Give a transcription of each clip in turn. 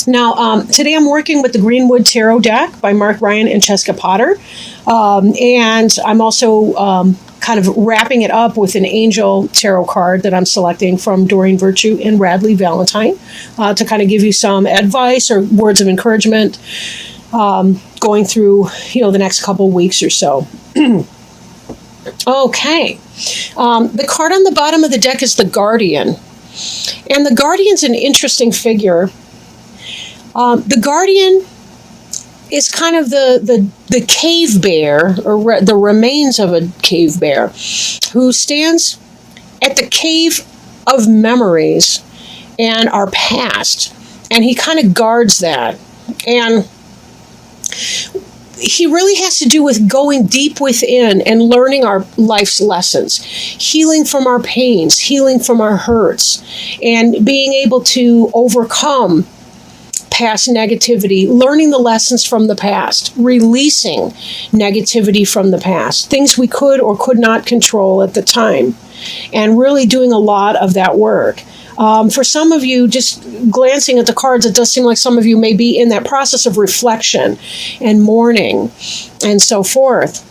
Now, today I'm working with the Greenwood Tarot deck by Mark Ryan and Cheska Potter. And I'm also kind of wrapping it up with an angel tarot card that I'm selecting from Doreen Virtue and Radley Valentine to kind of give you some advice or words of encouragement going through, the next couple weeks or so. Okay. The card on the bottom of the deck is the Guardian. And the Guardian's an interesting figure. The Guardian is kind of the cave bear, or the remains of a cave bear, who stands at the cave of memories and our past. And he kind of guards that. And he really has to do with going deep within and learning our life's lessons, healing from our pains, healing from our hurts, and being able to overcome past negativity, learning the lessons from the past, releasing negativity from the past, things we could or could not control at the time, and really doing a lot of that work. For some of you, just glancing at the cards, it does seem like some of you may be in that process of reflection and mourning and so forth.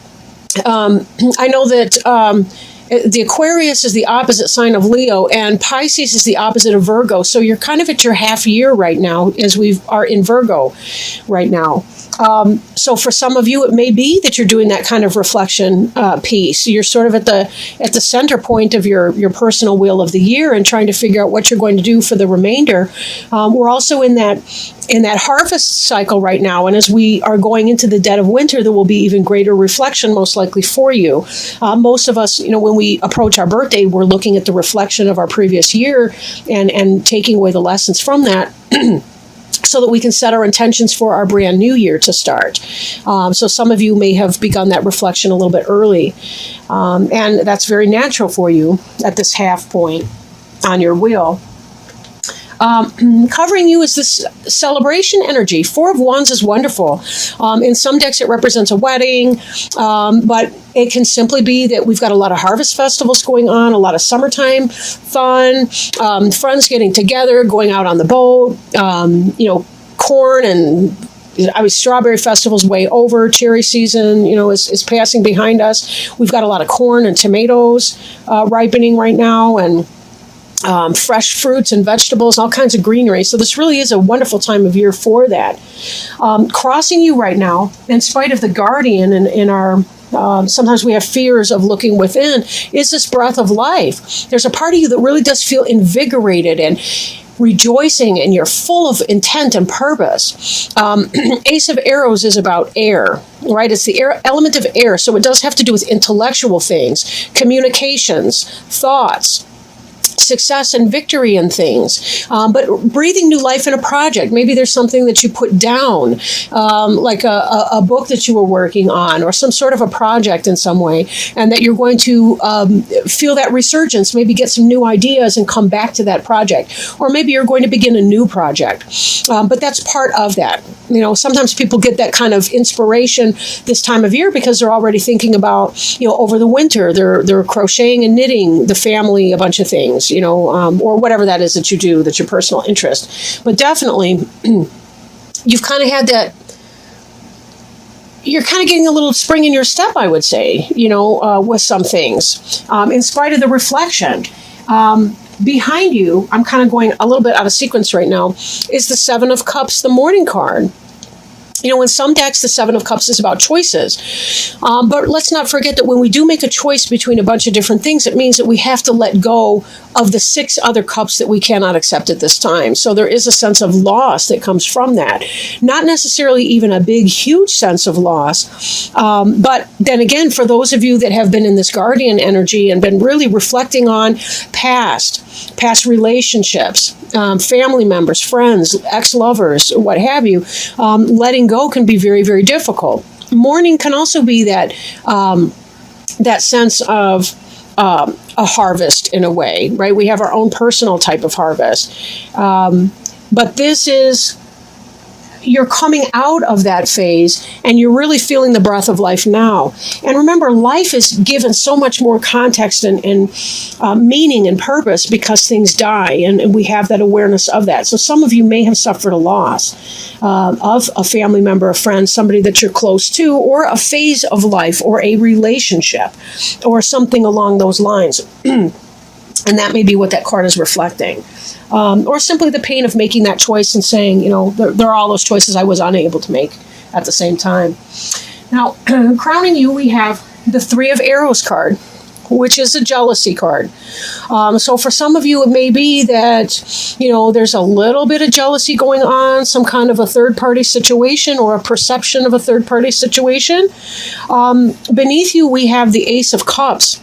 I know that the Aquarius is the opposite sign of Leo, and Pisces is the opposite of Virgo. So you're kind of at your half year right now, as we are in Virgo right now. So for some of you, it may be that you're doing that kind of reflection piece. You're sort of at the center point of your personal wheel of the year and trying to figure out what you're going to do for the remainder. We're also in that harvest cycle right now, and as we are going into the dead of winter, there will be even greater reflection most likely for you. Most of us, when we approach our birthday, we're looking at the reflection of our previous year and taking away the lessons from that. So that we can set our intentions for our brand new year to start. So some of you may have begun that reflection a little bit early. And that's very natural for you at this half point on your wheel. Covering you is this celebration energy. Four of Wands is wonderful. In some decks, it represents a wedding, but it can simply be that we've got a lot of harvest festivals going on, a lot of summertime fun, friends getting together, going out on the boat, corn and strawberry festival's way over. Cherry season, is passing behind us. We've got a lot of corn and tomatoes ripening right now, and fresh fruits and vegetables, all kinds of greenery. So this really is a wonderful time of year for that. Crossing you right now, in spite of the Guardian and in our sometimes we have fears of looking within, is this breath of life. There's a part of you that really does feel invigorated and rejoicing, and you're full of intent and purpose. Ace of Arrows is about air, right? It's the element of air, so it does have to do with intellectual things, communications, thoughts, success and victory in things, but breathing new life in a project. Maybe there's something that you put down, like a book that you were working on, or some sort of a project in some way, and that you're going to feel that resurgence, maybe get some new ideas and come back to that project. Or maybe you're going to begin a new project, but that's part of that. Sometimes people get that kind of inspiration this time of year because they're already thinking about, over the winter, they're crocheting and knitting, the family, a bunch of things, or whatever that is that you do, that's your personal interest. But definitely, you've kind of had that, you're kind of getting a little spring in your step, I would say, with some things, in spite of the reflection. Behind you, I'm kind of going a little bit out of sequence right now, is the Seven of Cups, the Morning card. In some decks, the Seven of Cups is about choices. But let's not forget that when we do make a choice between a bunch of different things, it means that we have to let go of the 6 other cups that we cannot accept at this time. So there is a sense of loss that comes from that. Not necessarily even a big, huge sense of loss. But then again, for those of you that have been in this Guardian energy and been really reflecting on past relationships, family members, friends, ex-lovers, what have you, letting go can be very, very difficult. Mourning can also be that sense of a harvest in a way, right? We have our own personal type of harvest. But this is you're coming out of that phase and you're really feeling the breath of life now. And remember, life is given so much more context and meaning and purpose because things die, and we have that awareness of that. So some of you may have suffered a loss of a family member, a friend, somebody that you're close to, or a phase of life, or a relationship, or something along those lines. And that may be what that card is reflecting. Or simply the pain of making that choice and saying, there are all those choices I was unable to make at the same time. Now, crowning you, we have the Three of Arrows card, which is a jealousy card. So for some of you, it may be that, there's a little bit of jealousy going on, some kind of a third-party situation or a perception of a third-party situation. Beneath you, we have the Ace of Cups.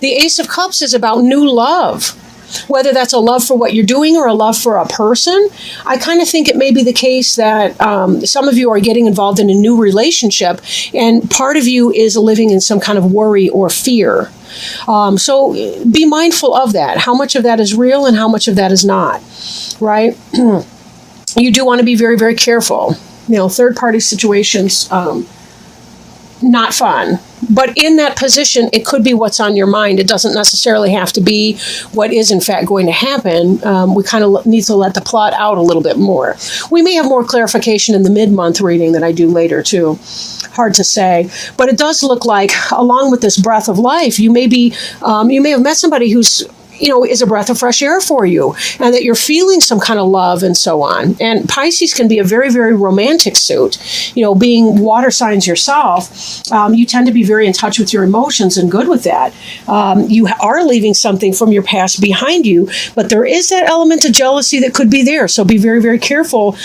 The Ace of Cups is about new love. Whether that's a love for what you're doing or a love for a person, I kind of think it may be the case that some of you are getting involved in a new relationship, and part of you is living in some kind of worry or fear. So be mindful of that. How much of that is real and how much of that is not, right? You do want to be very, very careful. Third-party situations, not fun. But in that position, it could be what's on your mind. It doesn't necessarily have to be what is, in fact, going to happen. We kind of need to let the plot out a little bit more. We may have more clarification in the mid-month reading than I do later, too. Hard to say. But it does look like, along with this breath of life, you may have met somebody who's is a breath of fresh air for you, and that you're feeling some kind of love and so on. And Pisces can be a very, very romantic suit. Being water signs yourself, you tend to be very in touch with your emotions and good with that. You are leaving something from your past behind you, but there is that element of jealousy that could be there. So be very, very careful.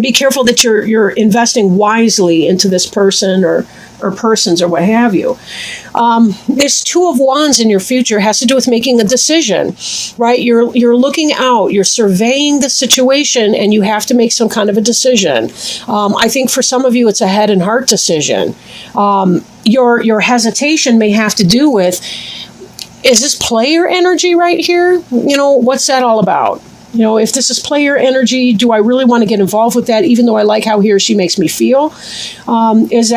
Be careful that you're investing wisely into this person or persons or what have you. This Two of Wands in your future has to do with making a decision, right? You're looking out, you're surveying the situation, and you have to make some kind of a decision. I think for some of you, it's a head and heart decision. Your hesitation may have to do with, is this player energy right here? What's that all about? If this is player energy, do I really want to get involved with that, even though I like how he or she makes me feel? Is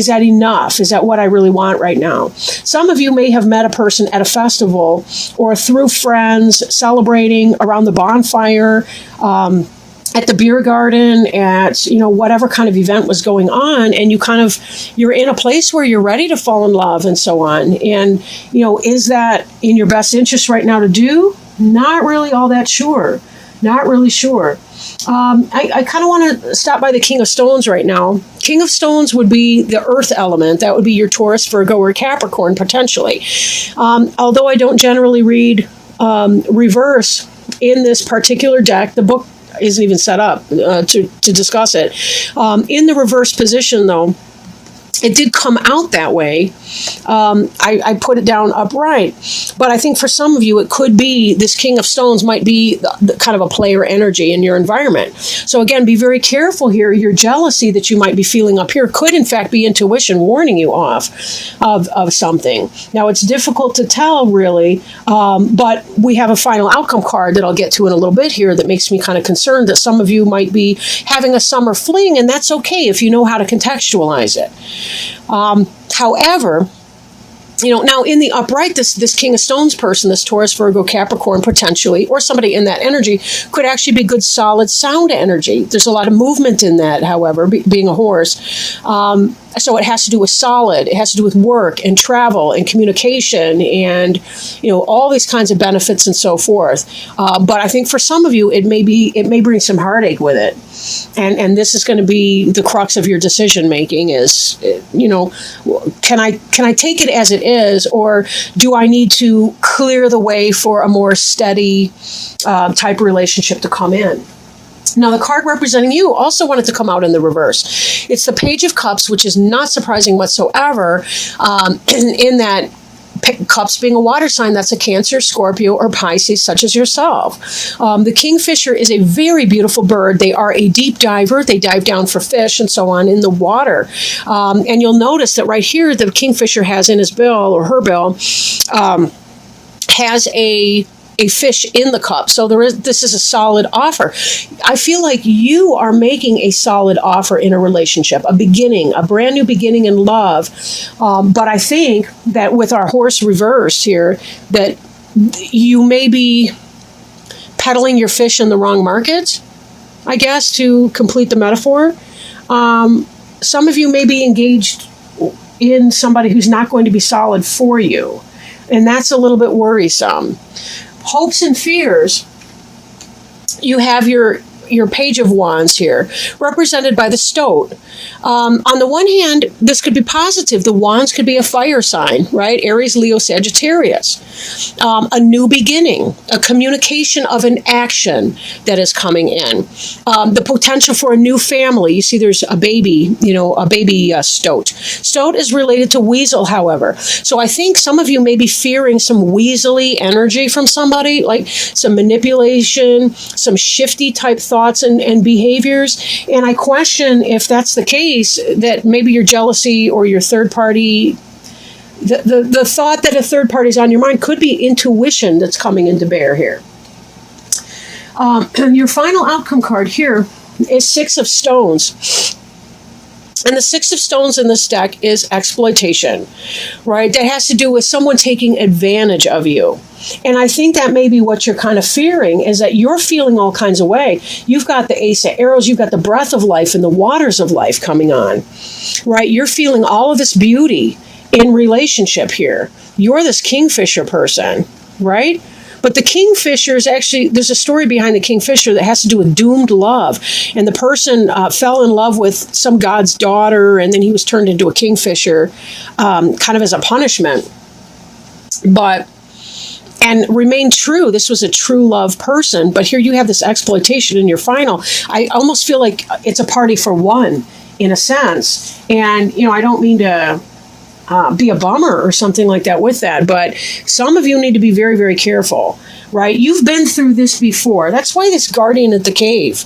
that enough? Is that what I really want right now? Some of you may have met a person at a festival or through friends, celebrating around the bonfire, at the beer garden, at whatever kind of event was going on, and you're in a place where you're ready to fall in love and so on. And is that in your best interest right now to do? Not really all that sure. Not really sure. I kind of want to stop by the King of Stones right now. King of Stones would be the earth element. That would be your Taurus, Virgo, or Capricorn, potentially. Although I don't generally read reverse in this particular deck, the book isn't even set up to discuss it. In the reverse position, though, it did come out that way. I put it down upright. But I think for some of you, it could be this King of Stones might be the kind of a player energy in your environment. So again, be very careful here. Your jealousy that you might be feeling up here could in fact be intuition warning you off of something. Now, it's difficult to tell really, but we have a final outcome card that I'll get to in a little bit here that makes me kind of concerned that some of you might be having a summer fling, and that's okay if you know how to contextualize it. However, now in the upright, this King of Stones person, this Taurus, Virgo, Capricorn, potentially, or somebody in that energy, could actually be good, solid, sound energy. There's a lot of movement in that, however, being a horse. So it has to do with solid. It has to do with work and travel and communication and, all these kinds of benefits and so forth. But I think for some of you, it may bring some heartache with it. And this is going to be the crux of your decision making is, can I take it as it is, or do I need to clear the way for a more steady type relationship to come in? Now, the card representing you also wanted to come out in the reverse. It's the Page of Cups, which is not surprising whatsoever, in that Cups being a water sign, that's a Cancer, Scorpio, or Pisces, such as yourself. The kingfisher is a very beautiful bird. They are a deep diver. They dive down for fish and so on in the water. And you'll notice that right here, the kingfisher has in his bill, or her bill, has a a fish in the cup. So this is a solid offer. I feel like you are making a solid offer in a relationship, a beginning, a brand new beginning in love. But I think that with our horse reversed here, that you may be peddling your fish in the wrong market, I guess, to complete the metaphor. Some of you may be engaged in somebody who's not going to be solid for you. And that's a little bit worrisome. Hopes and fears, you have your Page of Wands here, represented by the Stoat. On the one hand, this could be positive. The Wands could be a fire sign, right? Aries, Leo, Sagittarius. A new beginning, a communication of an action that is coming in. The potential for a new family. You see there's a baby, Stoat. Stoat is related to weasel, however. So I think some of you may be fearing some weaselly energy from somebody, like some manipulation, some shifty type thoughts and behaviors. And I question if that's the case, that maybe your jealousy or your third party, the thought that a third party is on your mind could be intuition that's coming into bear here. Your final outcome card here is Six of Stones. And the Six of Stones in this deck is exploitation, right? That has to do with someone taking advantage of you. And I think that may be what you're kind of fearing, is that you're feeling all kinds of way. You've got the Ace of Arrows, you've got the breath of life and the waters of life coming on, right? You're feeling all of this beauty in relationship here. You're this Kingfisher person, right? But the Kingfisher is actually, there's a story behind the Kingfisher that has to do with doomed love. And the person fell in love with some god's daughter, and then he was turned into a Kingfisher kind of as a punishment. And remained true. This was a true love person. But here you have this exploitation in your final. I almost feel like it's a party for one, in a sense. And, I don't mean to be a bummer or something like that with that, but some of you need to be very, very careful, right? You've been through this before. That's why this guardian at the cave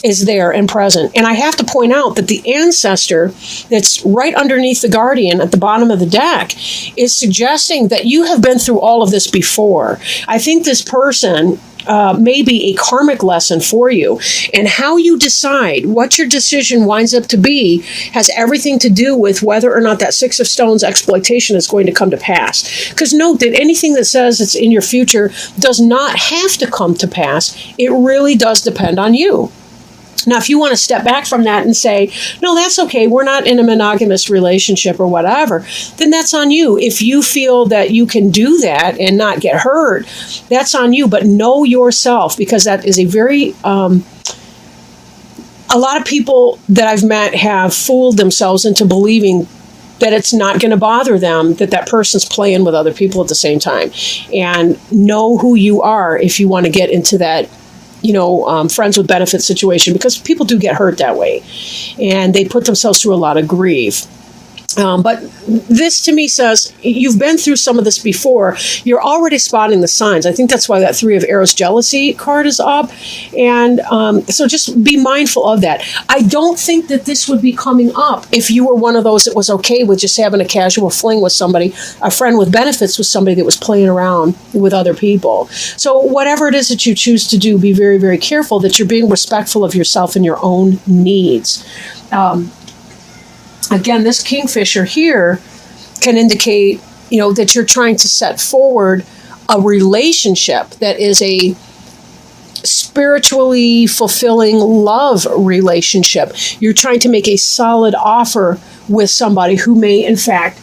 is there and present. And I have to point out that the ancestor that's right underneath the guardian at the bottom of the deck is suggesting that you have been through all of this before. I think this person may be a karmic lesson for you. And how you decide what your decision winds up to be has everything to do with whether or not that Six of Stones exploitation is going to come to pass. Because note that anything that says it's in your future does not have to come to pass. It really does depend on you. Now, if you want to step back from that and say, no, that's okay, we're not in a monogamous relationship or whatever, then that's on you. If you feel that you can do that and not get hurt, that's on you. But know yourself, because that is a very, a lot of people that I've met have fooled themselves into believing that it's not going to bother them, that person's playing with other people at the same time. And know who you are if you want to get into that friends with benefits situation, because people do get hurt that way and they put themselves through a lot of grief. But this to me says you've been through some of this before. You're already spotting the signs. I think that's why that Three of Arrows jealousy card is up. And so just be mindful of that. I don't think that this would be coming up if you were one of those that was okay with just having a casual fling with somebody, a friend with benefits with somebody that was playing around with other people. So whatever it is that you choose to do, be very, very careful that you're being respectful of yourself and your own needs. Again, this Kingfisher here can indicate, that you're trying to set forward a relationship that is a spiritually fulfilling love relationship. You're trying to make a solid offer with somebody who may, in fact,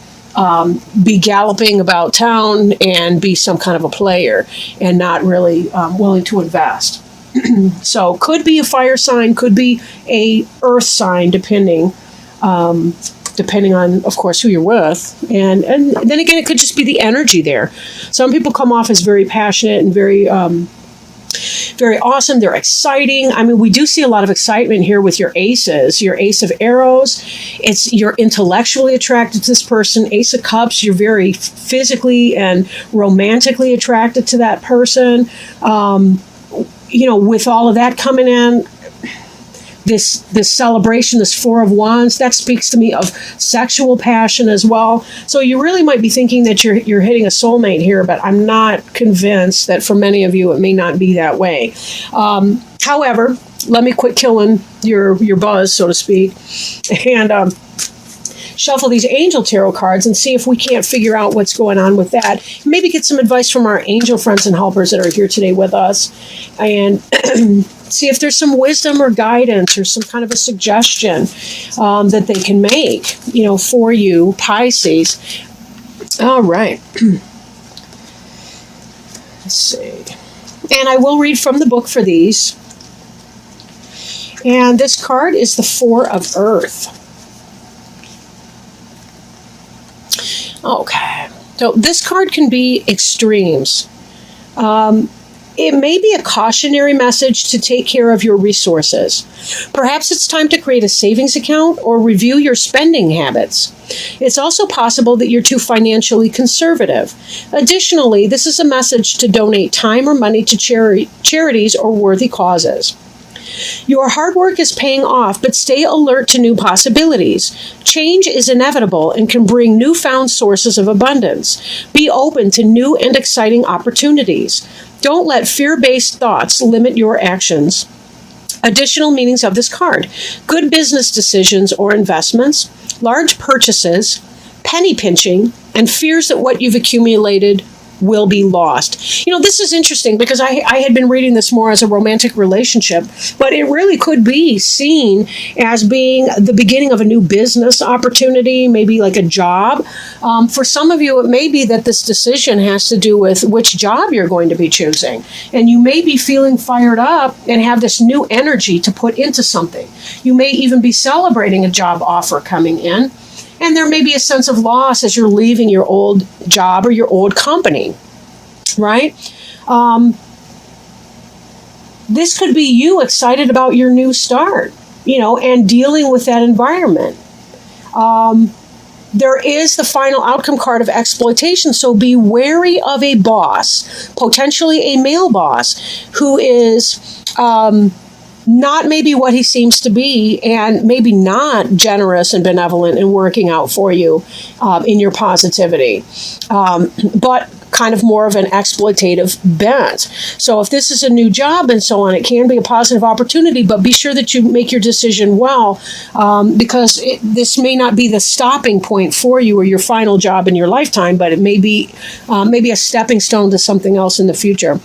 be galloping about town and be some kind of a player and not really willing to invest. So could be a fire sign, could be a earth sign, depending on, of course, who you're with. And then again, it could just be the energy there. Some people come off as very passionate and very very awesome. They're exciting. I mean, we do see a lot of excitement here with your aces. Your Ace of Arrows, you're intellectually attracted to this person. Ace of Cups, you're very physically and romantically attracted to that person. With all of that coming in, this celebration, this Four of Wands, that speaks to me of sexual passion as well. So you really might be thinking that you're hitting a soulmate here, but I'm not convinced that for many of you it may not be that way. However, let me quit killing your buzz, so to speak, and shuffle these angel tarot cards and see if we can't figure out what's going on with that. Maybe get some advice from our angel friends and helpers that are here today with us, and see if there's some wisdom or guidance or some kind of a suggestion that they can make, for you, Pisces. All right. Let's see. And I will read from the book for these. And this card is the Four of Earth. Okay, so this card can be extremes. It may be a cautionary message to take care of your resources. Perhaps it's time to create a savings account or review your spending habits. It's also possible that you're too financially conservative. Additionally, this is a message to donate time or money to charities or worthy causes. Your hard work is paying off, but stay alert to new possibilities. Change is inevitable and can bring newfound sources of abundance. Be open to new and exciting opportunities. Don't let fear-based thoughts limit your actions. Additional meanings of this card: good business decisions or investments, large purchases, penny pinching, and fears that what you've accumulated will be lost. This is interesting because I had been reading this more as a romantic relationship, but it really could be seen as being the beginning of a new business opportunity, maybe like a job. For some of you, it may be that this decision has to do with which job you're going to be choosing. And you may be feeling fired up and have this new energy to put into something. You may even be celebrating a job offer coming in. And there may be a sense of loss as you're leaving your old job or your old company, right? This could be you excited about your new start, and dealing with that environment. There is the final outcome card of exploitation, so be wary of a boss, potentially a male boss, who is not maybe what he seems to be, and maybe not generous and benevolent and working out for you in your positivity, but kind of more of an exploitative bent. So if this is a new job and so on, it can be a positive opportunity, but be sure that you make your decision well, because this may not be the stopping point for you or your final job in your lifetime, but it may be maybe a stepping stone to something else in the future.